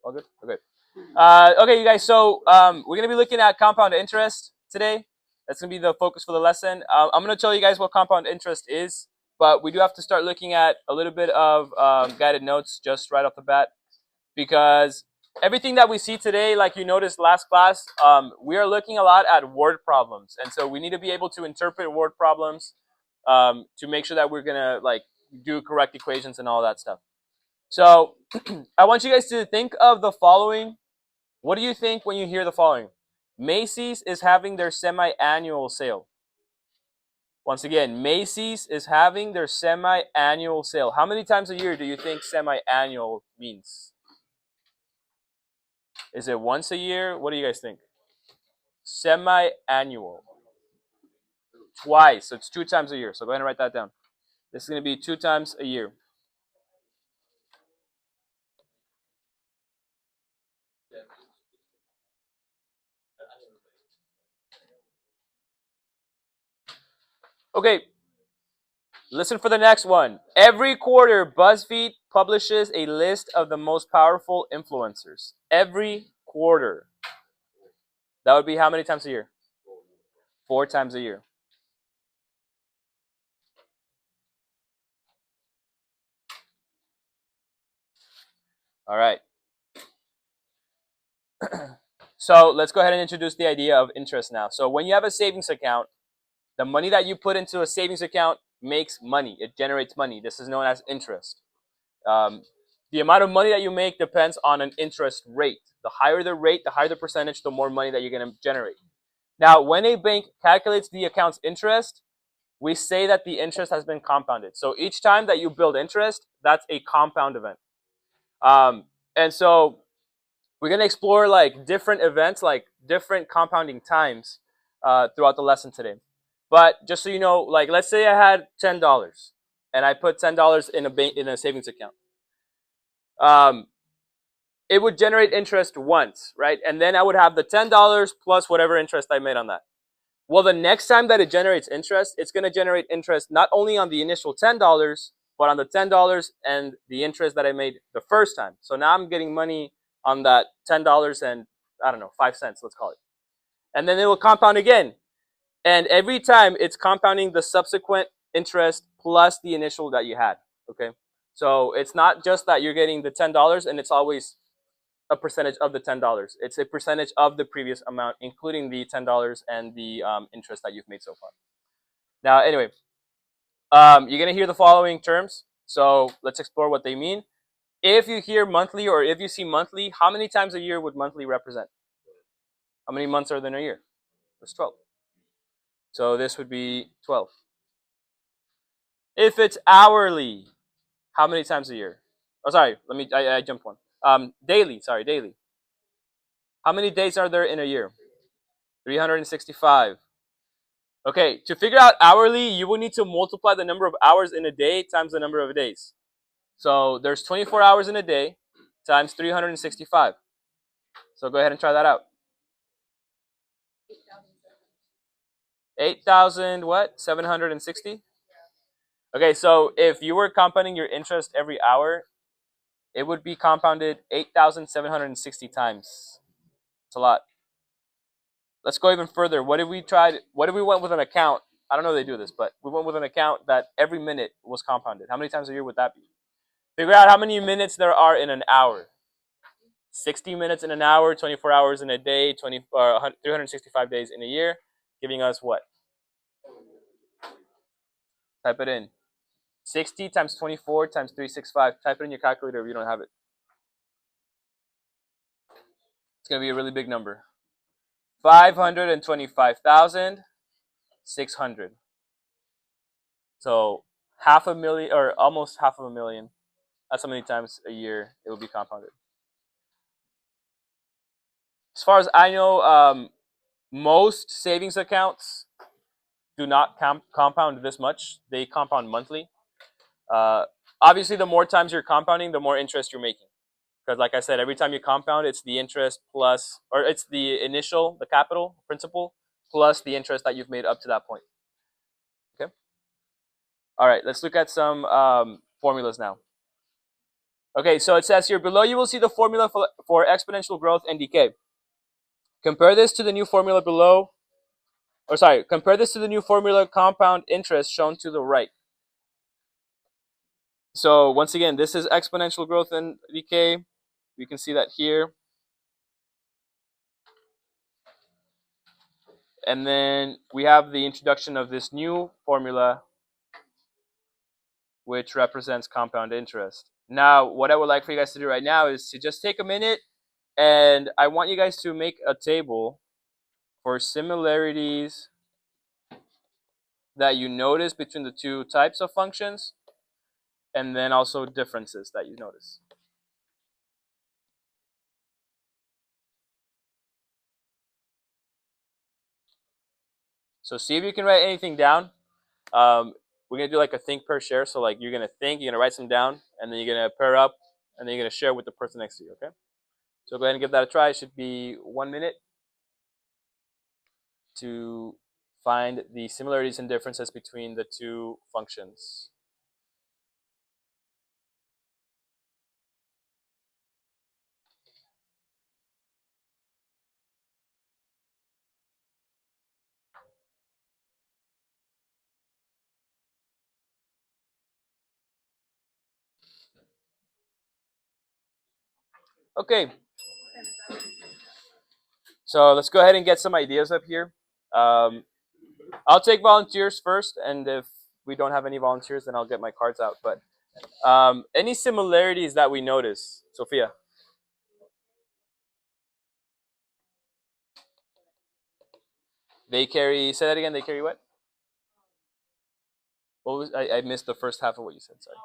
All good? Okay. Okay, you guys. So we're gonna be looking at compound interest today. That's gonna be the focus for the lesson. I'm gonna tell you guys what compound interest is, but we do have to start looking at a little bit of guided notes just right off the bat, because everything that we see today, like you noticed last class, we are looking a lot at word problems, and so we need to be able to interpret word problems to make sure that we're gonna like do correct equations and all that stuff. So I want you guys to think of the following. What do you think when you hear the following? Macy's is having their semi-annual sale. Once again, Macy's is having their semi-annual sale. How many times a year do you think semi-annual means? Is it once a year? What do you guys think? Semi-annual. Twice. So it's 2 times a year. So go ahead and write that down. This is going to be 2 times a year. Okay, listen for the next one. Every quarter, BuzzFeed publishes a list of the most powerful influencers. Every quarter. That would be how many times a year? 4 times a year. All right. So let's go ahead and introduce the idea of interest now. So when you have a savings account, the money that you put into a savings account makes money. It generates money. This is known as interest. The amount of money that you make depends on an interest rate. The higher the rate, the higher the percentage, the more money that you're going to generate. Now, when a bank calculates the account's interest, we say that the interest has been compounded. So each time that you build interest, that's a compound event. And so we're going to explore like different events, like different compounding times throughout the lesson today. But just so you know, like let's say I had $10 and I put $10 in a savings account. It would generate interest once, right? And then I would have the $10 plus whatever interest I made on that. Well, the next time that it generates interest, it's going to generate interest not only on the initial $10, but on the $10 and the interest that I made the first time. So now I'm getting money on that $10 and I don't know, 5 cents, let's call it. And then it will compound again. And every time it's compounding the subsequent interest plus the initial that you had. Okay. So it's not just that you're getting the $10 and it's always a percentage of the $10. It's a percentage of the previous amount, including the $10 and the interest that you've made so far. Now, anyway, you're gonna hear the following terms. So let's explore what they mean. If you hear monthly or if you see monthly, how many times a year would monthly represent? How many months are there in a year? There's 12. So this would be 12. If it's hourly, how many times a year? Oh, sorry, I jumped one. Daily, sorry, daily. How many days are there in a year? 365. Okay, to figure out hourly, you will need to multiply the number of hours in a day times the number of days. So there's 24 hours in a day times 365. So go ahead and try that out. 8,000 what? 760? Okay, so if you were compounding your interest every hour, it would be compounded 8,760 times. It's a lot. Let's go even further. What if we went with an account? I don't know if they do this, but we went with an account that every minute was compounded. How many times a year would that be? Figure out how many minutes there are in an hour. 60 minutes in an hour, 24 hours in a day, 365 days in a year, giving us what? Type it in. 60 times 24 times 365. Type it in your calculator if you don't have it. It's going to be a really big number. 525,600. So half a million, or almost half of a million. That's how many times a year it will be compounded. As far as I know, most savings accounts do not compound this much. They compound monthly. Obviously, the more times you're compounding, the more interest you're making. Because like I said, every time you compound, it's the interest plus, or it's the initial, the capital, principal, plus the interest that you've made up to that point. Okay? All right, let's look at some formulas now. Okay, so it says here below you will see the formula for exponential growth and decay. Compare this to the new formula below, or sorry, compare this to the new formula compound interest shown to the right. So once again, this is exponential growth and decay. We can see that here. And then we have the introduction of this new formula, which represents compound interest. Now, what I would like for you guys to do right now is to just take a minute, and I want you guys to make a table for similarities that you notice between the two types of functions, and then also differences that you notice. So see if you can write anything down. We're gonna do like a think per share. So like you're gonna think, you're gonna write some down, and then you're gonna pair up, and then you're gonna share with the person next to you. Okay. So go ahead and give that a try. It should be 1 minute to find the similarities and differences between the two functions. Okay. So let's go ahead and get some ideas up here. I'll take volunteers first, and if we don't have any volunteers, then I'll get my cards out. But any similarities that we notice, Sophia? They carry. Say that again. They carry what? What was? I missed the first half of what you said. Sorry.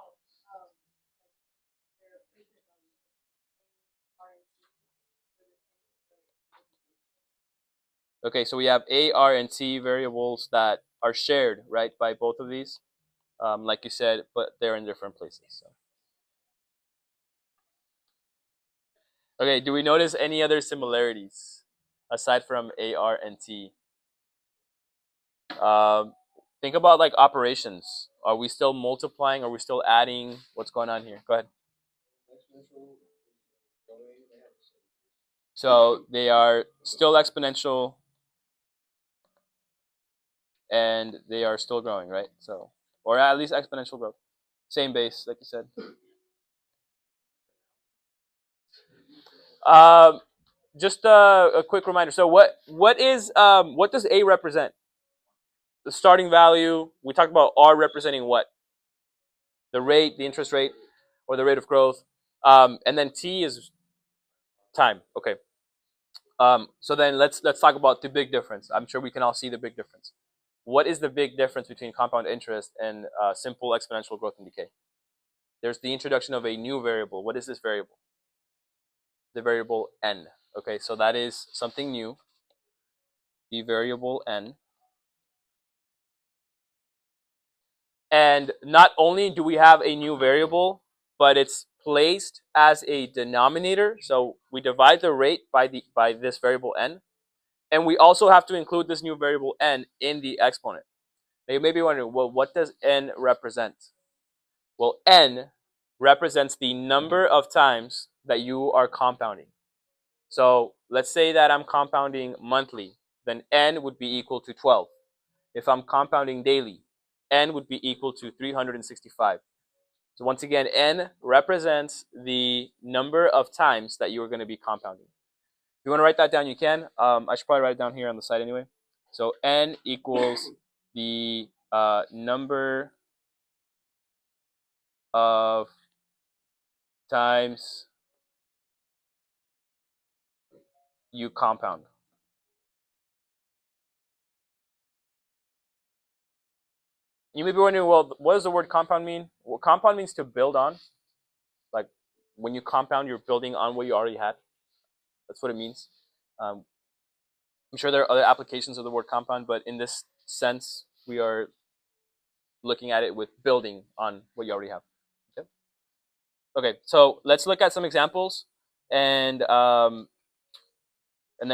Okay, so we have A, R, and T variables that are shared, right, by both of these, like you said, but they're in different places. So. Okay, do we notice any other similarities aside from A, R, and T? Um, think about like operations. Are we still multiplying? Are we still adding? What's going on here? Go ahead. So they are still exponential and they are still growing, right? So, or at least exponential growth. Same base, like you said. Um, just a quick reminder. So what does A represent? The starting value. We talked about R representing what? The rate, the interest rate, or the rate of growth. And then T is time. Okay. So then let's talk about the big difference. I'm sure we can all see the big difference. What is the big difference between compound interest and simple exponential growth and decay? There's the introduction of a new variable. What is this variable? The variable n. Okay, so that is something new. The variable n. And not only do we have a new variable, but it's placed as a denominator. So we divide the rate by this variable n. And we also have to include this new variable n in the exponent. Now you may be wondering, well, what does n represent? Well, n represents the number of times that you are compounding. So let's say that I'm compounding monthly, then n would be equal to 12. If I'm compounding daily, n would be equal to 365. So once again, n represents the number of times that you are going to be compounding. If you want to write that down, you can. I should probably write it down here on the side anyway. So n equals the number of times you compound. You may be wondering, well, what does the word compound mean? Well, compound means to build on. Like when you compound, you're building on what you already had. That's what it means. Um, I'm sure there are other applications of the word compound, but in this sense, we are looking at it with building on what you already have. Okay. Okay. So let's look at some examples, and then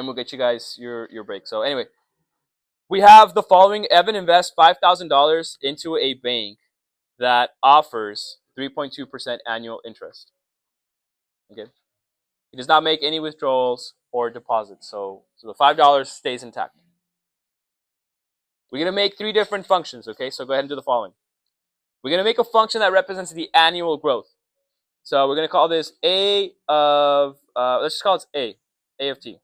we'll get you guys your break. So anyway, we have the following: Evan invests $5,000 into a bank that offers 3.2% annual interest. Okay. He does not make any withdrawals or deposits. So the $5 stays intact. We're going to make three different functions, okay? So go ahead and do the following. We're going to make a function that represents the annual growth. So we're going to call this A of, let's just call it A of T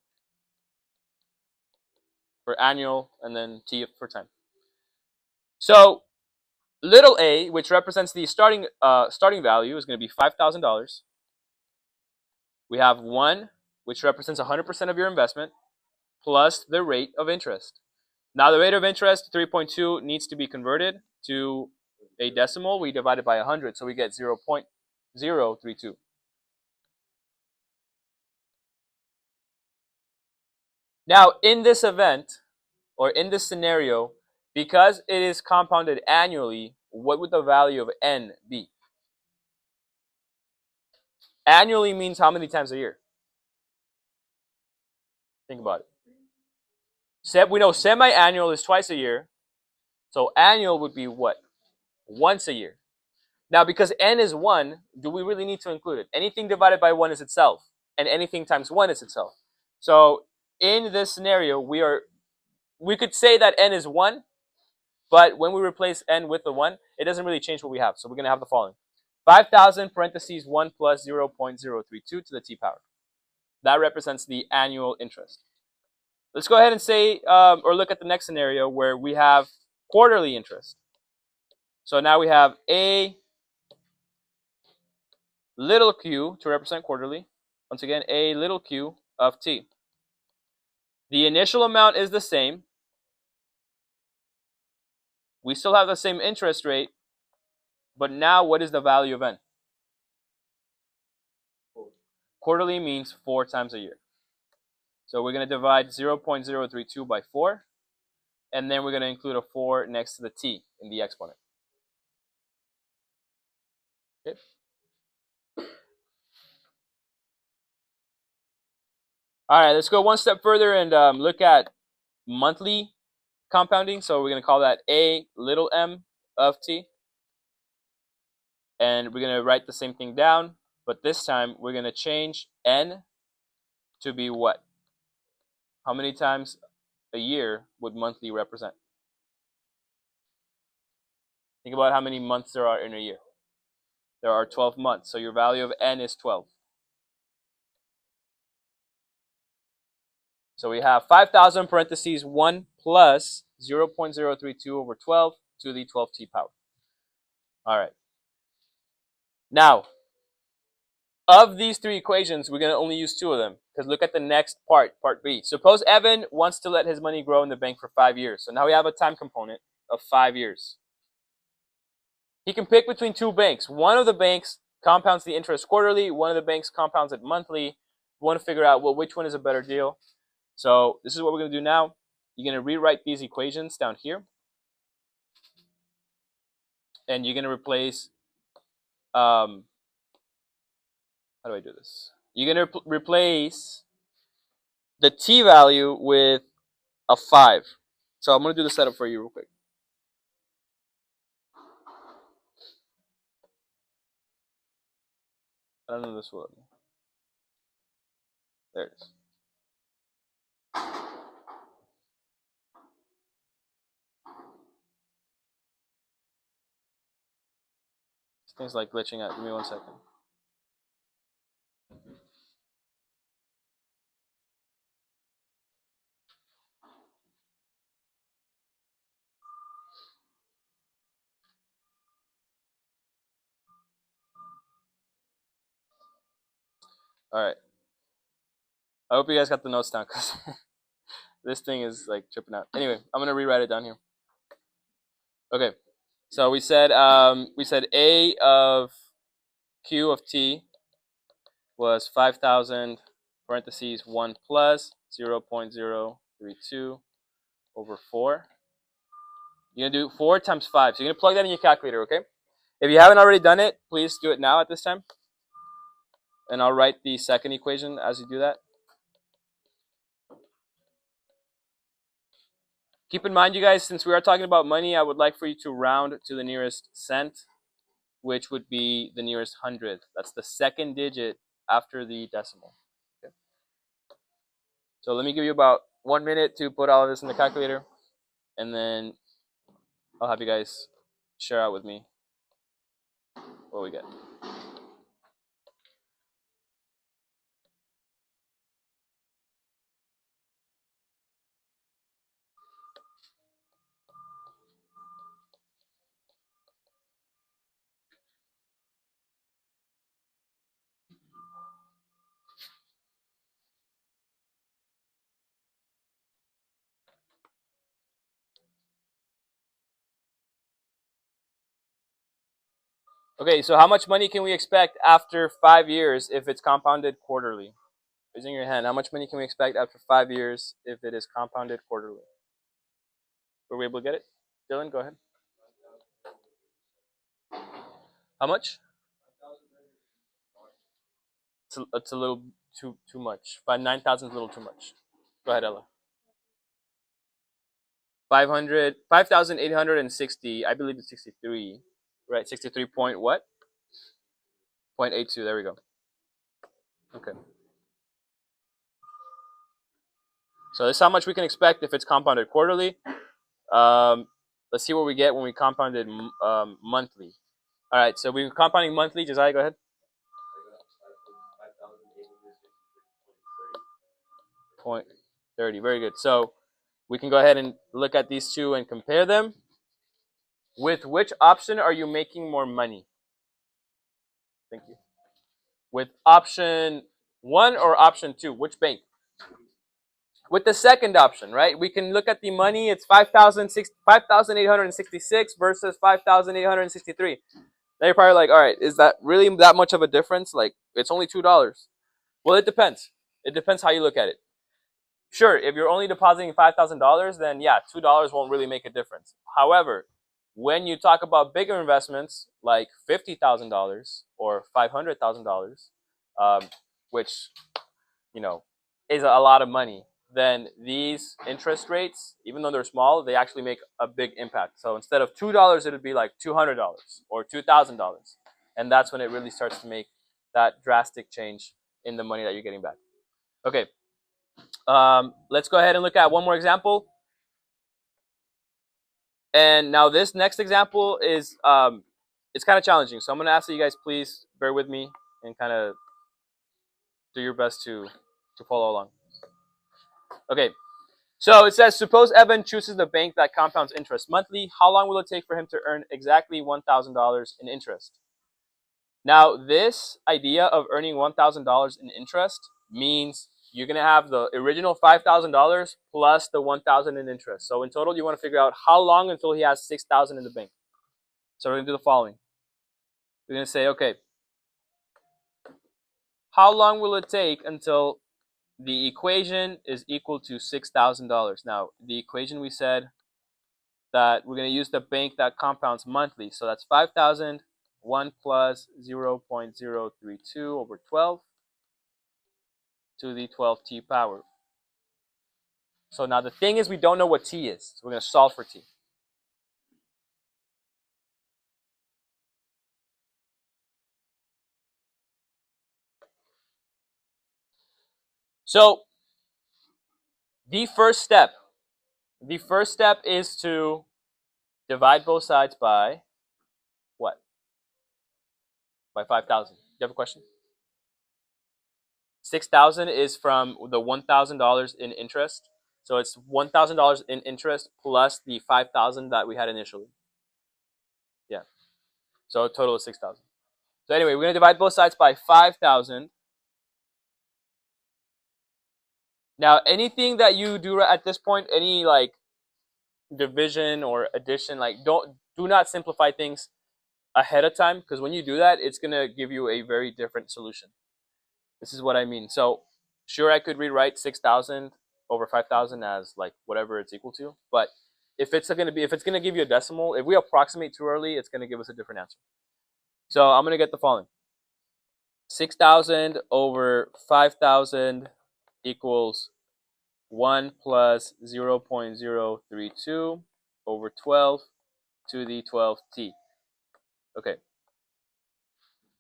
for annual, and then T for time. So little a, which represents the starting value, is going to be $5,000. We have 1, which represents 100% of your investment, plus the rate of interest. Now the rate of interest, 3.2, needs to be converted to a decimal. We divide it by 100, so we get 0.032. Now in this event, or in this scenario, because it is compounded annually, what would the value of n be? Annually means how many times a year? Think about it. We know semi-annual is twice a year, so annual would be what? Once a year. Now, because n is 1, do we really need to include it? Anything divided by 1 is itself, and anything times 1 is itself. So in this scenario, we could say that n is 1, but when we replace n with the 1, it doesn't really change what we have. So we're going to have the following. 5,000 parentheses 1 plus 0.032 to the t power. That represents the annual interest. Let's go ahead and say, or look at the next scenario where we have quarterly interest. So now we have a little q to represent quarterly. Once again, a little q of t. The initial amount is the same. We still have the same interest rate, but now what is the value of n? Quarterly means 4 times a year. So we're going to divide 0.032 by 4, and then we're going to include a 4 next to the t in the exponent. Okay. All right, let's go one step further and look at monthly compounding. So we're going to call that a little m of t. And we're going to write the same thing down, but this time we're going to change n to be what? How many times a year would monthly represent? Think about how many months there are in a year. There are 12 months, so your value of n is 12. So we have 5,000 parentheses 1 plus 0.032 over 12 to the 12t power. All right. Now, of these three equations, we're going to only use 2 of them, because look at the next part B. Suppose Evan wants to let his money grow in the bank for 5 years. So now we have a time component of 5 years. He can pick between 2 banks. One of the banks compounds the interest quarterly. One of the banks compounds it monthly. We want to figure out, well, which one is a better deal. So this is what we're going to do now. You're going to rewrite these equations down here. And you're going to replace, how do I do this? You're going to replace the t value with a 5. So I'm going to do the setup for you real quick. I don't know this will let me. There it is. This thing's like glitching out. Give me 1 second. All right. I hope you guys got the notes down, because this thing is like tripping out. Anyway, I'm going to rewrite it down here. Okay. So we said a of q of t was 5,000 parentheses 1 plus 0.032 over 4. You're going to do 4 times 5. So you're going to plug that in your calculator, okay? If you haven't already done it, please do it now at this time. And I'll write the second equation as you do that. Keep in mind, you guys, since we are talking about money, I would like for you to round to the nearest cent, which would be the nearest hundredth. That's the second digit after the decimal. Okay. So let me give you about 1 minute to put all of this in the calculator, and then I'll have you guys share out with me what we get. Okay, so how much money can we expect after 5 years if it's compounded quarterly? Raising your hand, how much money can we expect after 5 years if it is compounded quarterly? Were we able to get it? Dylan, go ahead. How much? It's a little too much. 9,000 is a little too much. Go ahead, Ella. 5,860. I believe it's 63. Right, 63 point what? 0.82. There we go. Okay. So this is how much we can expect if it's compounded quarterly. Let's see what we get when we compound it monthly. All right, so we're compounding monthly. Josiah, go ahead. 0.30. Very good. So we can go ahead and look at these two and compare them. With which option are you making more money? Thank you. With option 1 or option 2? Which bank? With the second option, right? We can look at the money. It's 5,866 versus 5,863. Now you're probably like, all right, is that really that much of a difference? Like, it's only $2. Well, it depends. It depends how you look at it. Sure, if you're only depositing $5,000, then yeah, $2 won't really make a difference. However, when you talk about bigger investments like $50,000 or $500,000, which is a lot of money, then these interest rates, even though they're small, they actually make a big impact. So instead of $2, it would be like $200 or $2,000, and that's when it really starts to make that drastic change in the money that you're getting back. Okay. Let's go ahead and look at one more example. And now this next example is it's kind of challenging. So I'm going to ask that you guys please bear with me and kind of do your best to follow along. Okay. So it says, suppose Evan chooses the bank that compounds interest monthly. How long will it take for him to earn exactly $1,000 in interest? Now, this idea of earning $1,000 in interest means you're going to have the original $5,000 plus the $1,000 in interest. So in total, you want to figure out how long until he has $6,000 in the bank. So we're going to do the following. We're going to say, okay, how long will it take until the equation is equal to $6,000? Now, the equation we said that we're going to use the bank that compounds monthly. So that's 5,000, 1 plus 0.032 over 12 to the 12t power. So now the thing is, we don't know what t is. So we're going to solve for t. So the first step is to divide both sides by what? By 5,000. Do you have a question? 6,000 is from the $1,000 in interest. So it's $1,000 in interest plus the 5,000 that we had initially. Yeah. So a total of 6,000. So anyway, we're going to divide both sides by 5,000. Now, anything that you do at this point, any like division or addition, like do not simplify things ahead of time, because when you do that, it's going to give you a very different solution. This is what I mean. So sure, I could rewrite 6,000 over 5,000 as like whatever it's equal to, but if it's going to give you a decimal, if we approximate too early, it's going to give us a different answer. So I'm going to get the following. 6,000 over 5,000 equals 1 plus 0.032 over 12 to the 12t. Okay.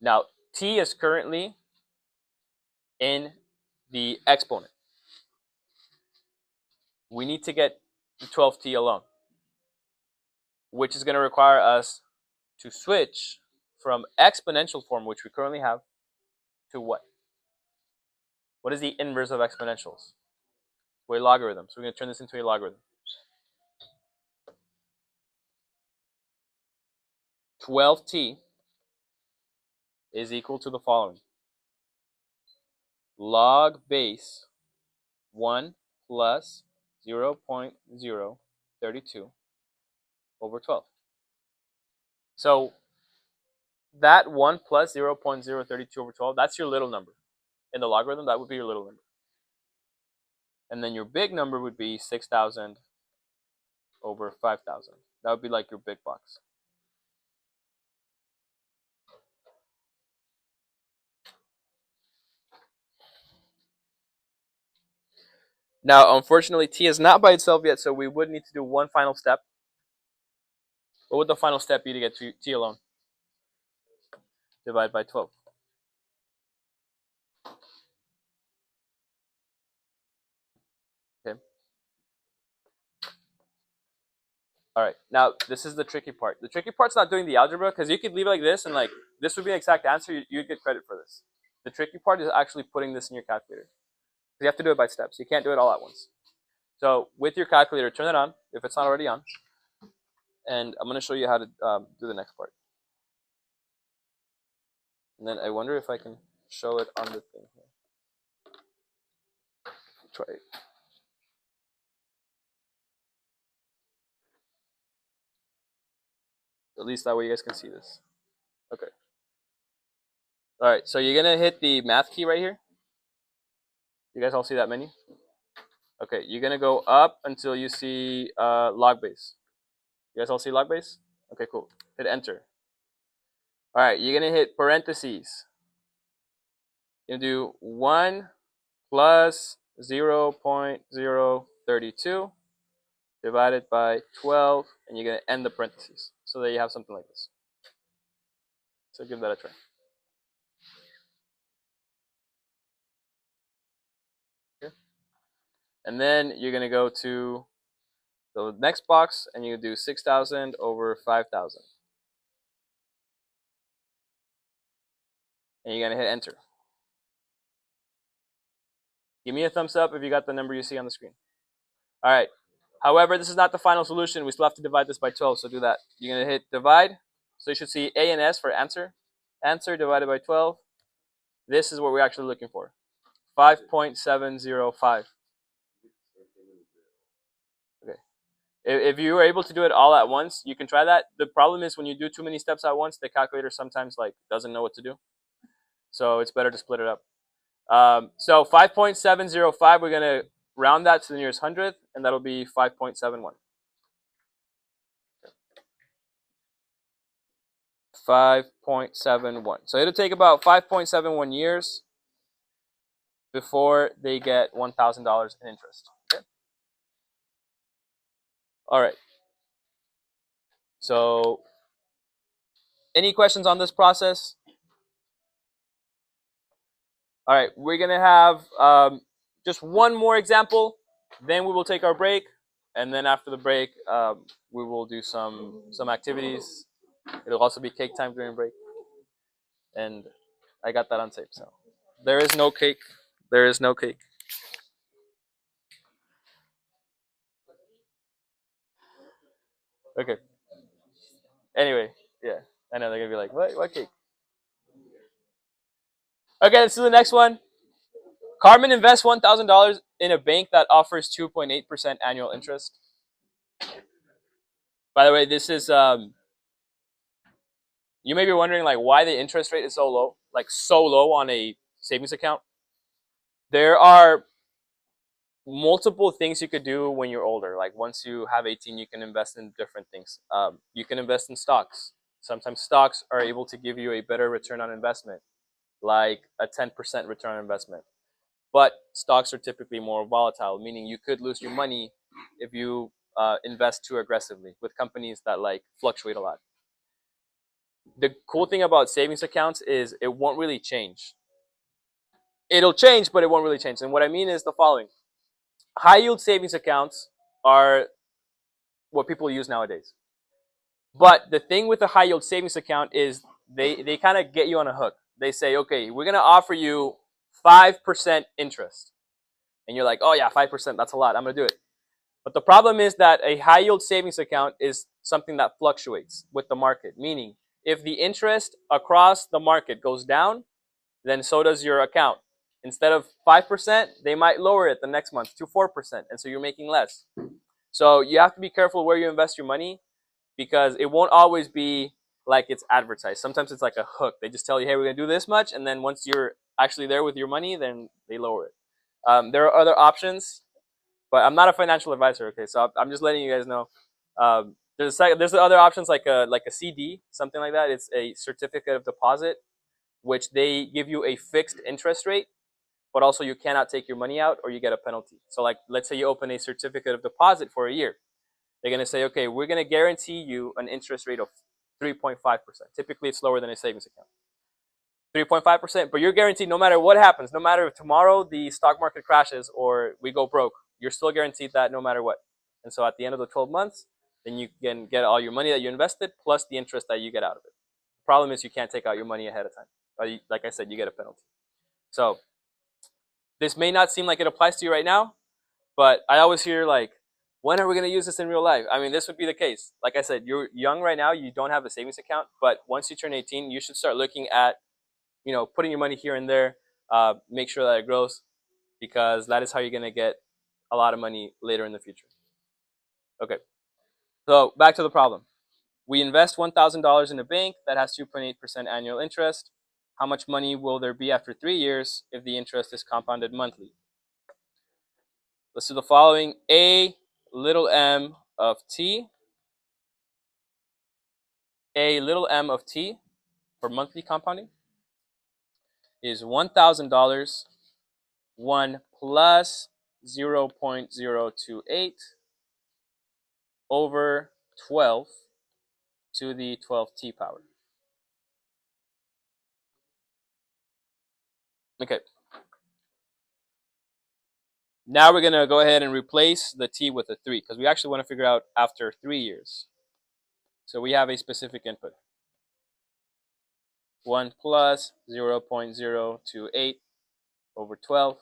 Now, t is currently in the exponent. We need to get the 12t alone, which is going to require us to switch from exponential form, which we currently have, to what? What is the inverse of exponentials? To a logarithm. So we're going to turn this into a logarithm. 12t is equal to the following. Log base 1 plus 0.032 over 12. So that 1 plus 0.032 over 12, that's your little number. In the logarithm, that would be your little number. And then your big number would be 6,000 over 5,000. That would be like your big box. Now, unfortunately, t is not by itself yet, so we would need to do one final step. What would the final step be to get to t alone? Divide by 12. Okay. All right. Now, this is the tricky part. The tricky part's not doing the algebra, because you could leave it like this, and like this would be an exact answer. You'd get credit for this. The tricky part is actually putting this in your calculator. You have to do it by steps. You can't do it all at once. So with your calculator, turn it on if it's not already on. And I'm going to show you how to do the next part. And then I wonder if I can show it on the thing here. Try it. At least that way you guys can see this. Okay. All right, so you're going to hit the math key right here. You guys all see that menu? Okay, you're going to go up until you see log base. You guys all see log base? Okay, cool. Hit enter. All right, you're going to hit parentheses. You're going to do 1 plus 0.032 divided by 12, and you're going to end the parentheses so that you have something like this. So give that a try. Okay. And then you're going to go to the next box, and you do 6,000 over 5,000. And you're going to hit enter. Give me a thumbs up if you got the number you see on the screen. All right. However, this is not the final solution. We still have to divide this by 12, so do that. You're going to hit divide. So you should see A and S for answer. Answer divided by 12. This is what we're actually looking for. 5.705. Okay. If you were able to do it all at once, you can try that. The problem is when you do too many steps at once, the calculator sometimes like doesn't know what to do. So it's better to split it up. So 5.705, we're going to round that to the nearest hundredth, and that'll be 5.71. 5.71. So it'll take about 5.71 years before they get $1,000 in interest. Okay. All right. So any questions on this process? All right, we're going to have just one more example. Then we will take our break. And then after the break, we will do some activities. It'll also be cake time during break. And I got that on tape. So there is no cake. There is no cake. Okay. Anyway, yeah. I know they're going to be like, what cake? Okay, let's do the next one. Carmen invests $1,000 in a bank that offers 2.8% annual interest. By the way, this is you may be wondering like why the interest rate is so low, like so low on a savings account. There are multiple things you could do when you're older. Like once you have 18, you can invest in different things. You can invest in stocks. Sometimes stocks are able to give you a better return on investment, like a 10% return on investment. But stocks are typically more volatile, meaning you could lose your money if you invest too aggressively with companies that like fluctuate a lot. The cool thing about savings accounts is it won't really change. It'll change, but it won't really change. And what I mean is the following: high yield savings accounts are what people use nowadays. But the thing with a high yield savings account is they kind of get you on a hook. They say, okay, we're gonna offer you 5% interest, and you're like, oh yeah, 5%, that's a lot. I'm gonna do it. But the problem is that a high yield savings account is something that fluctuates with the market. Meaning, if the interest across the market goes down, then so does your account. Instead of 5%, they might lower it the next month to 4%, and so you're making less. So you have to be careful where you invest your money, because it won't always be like it's advertised. Sometimes it's like a hook. They just tell you, hey, we're gonna do this much, and then once you're actually there with your money, then they lower it. There are other options, but I'm not a financial advisor. Okay, so I'm just letting you guys know. There's other options like a CD, something like that. It's a certificate of deposit, which they give you a fixed interest rate, but also you cannot take your money out or you get a penalty. So like, let's say you open a certificate of deposit for a year. They're going to say, okay, we're going to guarantee you an interest rate of 3.5%. Typically, it's lower than a savings account. 3.5%, but you're guaranteed no matter what happens, no matter if tomorrow the stock market crashes or we go broke, you're still guaranteed that no matter what. And so at the end of the 12 months, then you can get all your money that you invested plus the interest that you get out of it. The problem is you can't take out your money ahead of time. Like I said, you get a penalty. So this may not seem like it applies to you right now, but I always hear like, when are we going to use this in real life? I mean, this would be the case. Like I said, you're young right now. You don't have a savings account, but once you turn 18, you should start looking at, putting your money here and there. Make sure that it grows, because that is how you're going to get a lot of money later in the future. Okay, so back to the problem. We invest $1,000 in a bank that has 2.8% annual interest. How much money will there be after 3 years if the interest is compounded monthly? Let's do the following. A little m of t, A little m of t for monthly compounding is $1,000, 1 plus 0.028 over 12 to the 12t power. Okay. Now we're going to go ahead and replace the t with a 3, because we actually want to figure out after 3 years. So we have a specific input. 1 plus 0.028 over 12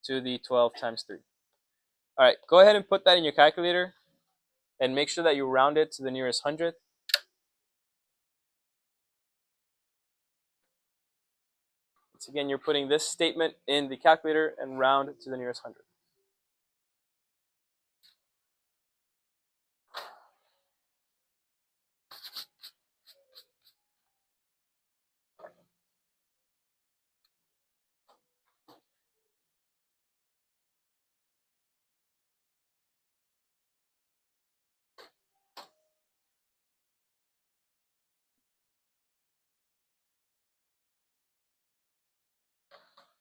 to the 12 times 3. All right, go ahead and put that in your calculator and make sure that you round it to the nearest hundredth. Once again, you're putting this statement in the calculator and round to the nearest hundredth.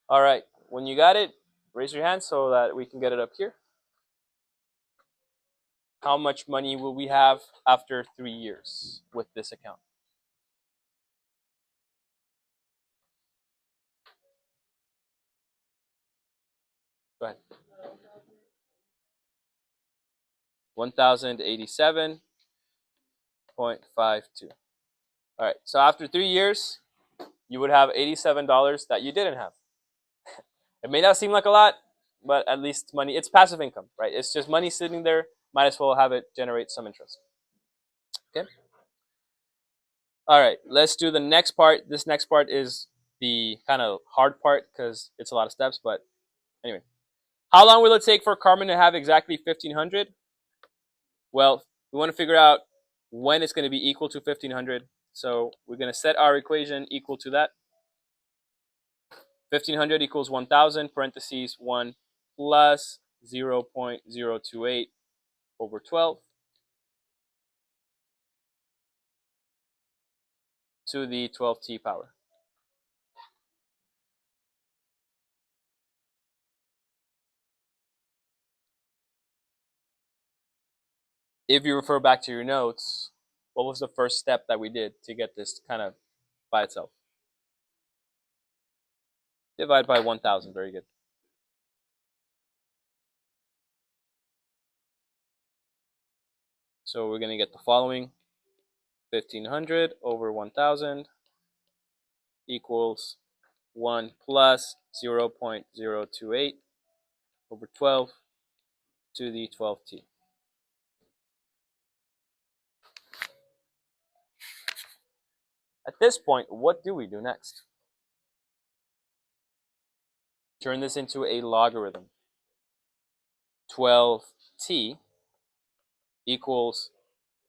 All right, when you got it, raise your hand so that we can get it up here. How much money will we have after 3 years with this account? Go ahead. 1,087.52. All right, so after 3 years, you would have $87 that you didn't have. It may not seem like a lot, but at least money, it's passive income, right? It's just money sitting there. Might as well have it generate some interest. Okay. All right, let's do the next part. This next part is the kind of hard part because it's a lot of steps, but anyway. How long will it take for Carmen to have exactly 1,500? Well, we want to figure out when it's going to be equal to 1,500. So we're going to set our equation equal to that. 1,500 equals 1,000, parentheses 1 plus 0.028 over 12 to the 12t power. If you refer back to your notes, what was the first step that we did to get this kind of by itself? Divide by 1,000. Very good. So we're going to get the following. 1,500 over 1,000 equals 1 plus 0.028 over 12 to the 12t. At this point, what do we do next? Turn this into a logarithm. 12t equals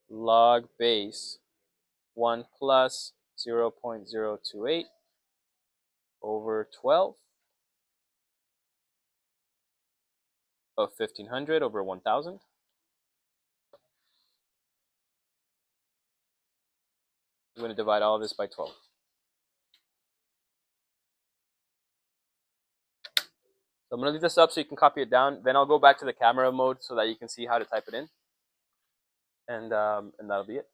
log base 1 plus 0.028 over 12 of 1,500 over 1,000. I'm going to divide all of this by 12. So I'm going to leave this up so you can copy it down. Then I'll go back to the camera mode so that you can see how to type it in. And that'll be it.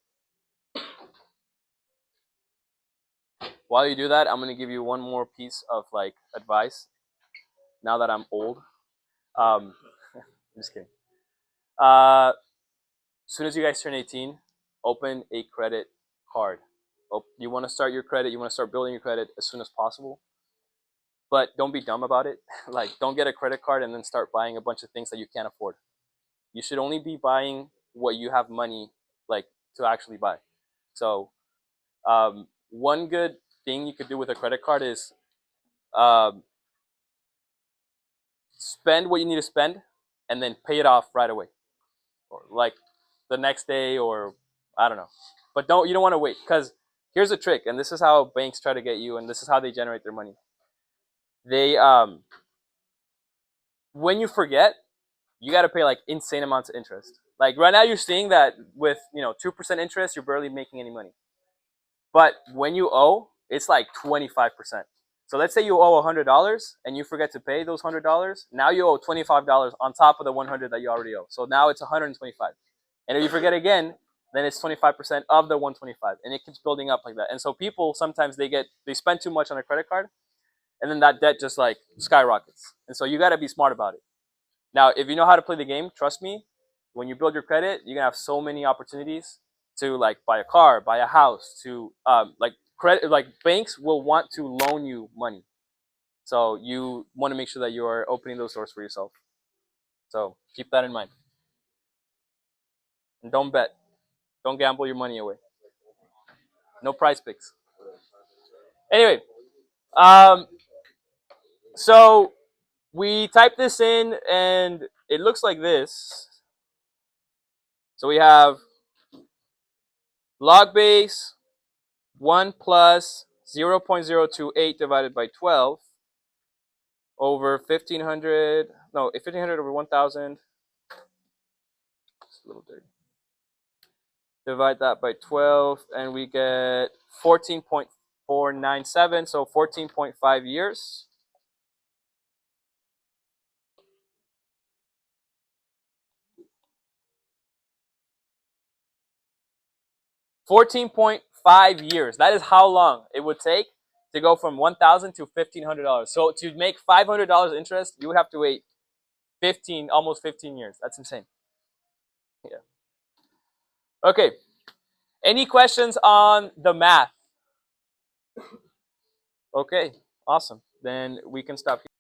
While you do that, I'm going to give you one more piece of like advice. Now that I'm old. I'm just kidding. As soon as you guys turn 18, open a credit card. You want to start your credit, you want to start building your credit as soon as possible. But don't be dumb about it. Like, don't get a credit card and then start buying a bunch of things that you can't afford. You should only be buying what you have money like to actually buy. So one good thing you could do with a credit card is spend what you need to spend and then pay it off right away, or like the next day, or I don't know. But you don't want to wait, because here's a trick, and this is how banks try to get you, and this is how they generate their money. They when you forget, you got to pay like insane amounts of interest. Like right now, you're seeing that with 2% interest, you're barely making any money. But when you owe, it's like 25%. So let's say you owe $100 and you forget to pay those $100. Now you owe $25 on top of the $100 that you already owe. So now it's $125. And if you forget again, then it's 25% of the $125, and it keeps building up like that. And so people sometimes they spend too much on a credit card, and then that debt just like skyrockets. And so you got to be smart about it. Now, if you know how to play the game, trust me, when you build your credit, you're gonna have so many opportunities to like buy a car, buy a house, to like credit. Like banks will want to loan you money, so you want to make sure that you are opening those doors for yourself. So keep that in mind, and don't bet, don't gamble your money away. No prize picks. Anyway, so we type this in, and it looks like this. So we have log base 1 plus 0.028 divided by 12 over 1,500, no, 1,500 over 1,000. It's a little dirty. Divide that by 12, and we get 14.497, so 14.5 years. $14.5 years. That is how long it would take to go from $1,000 to $1,500. So to make $500 interest, you would have to wait almost 15 years. That's insane. Yeah. Okay. Any questions on the math? Okay, awesome. Then we can stop here.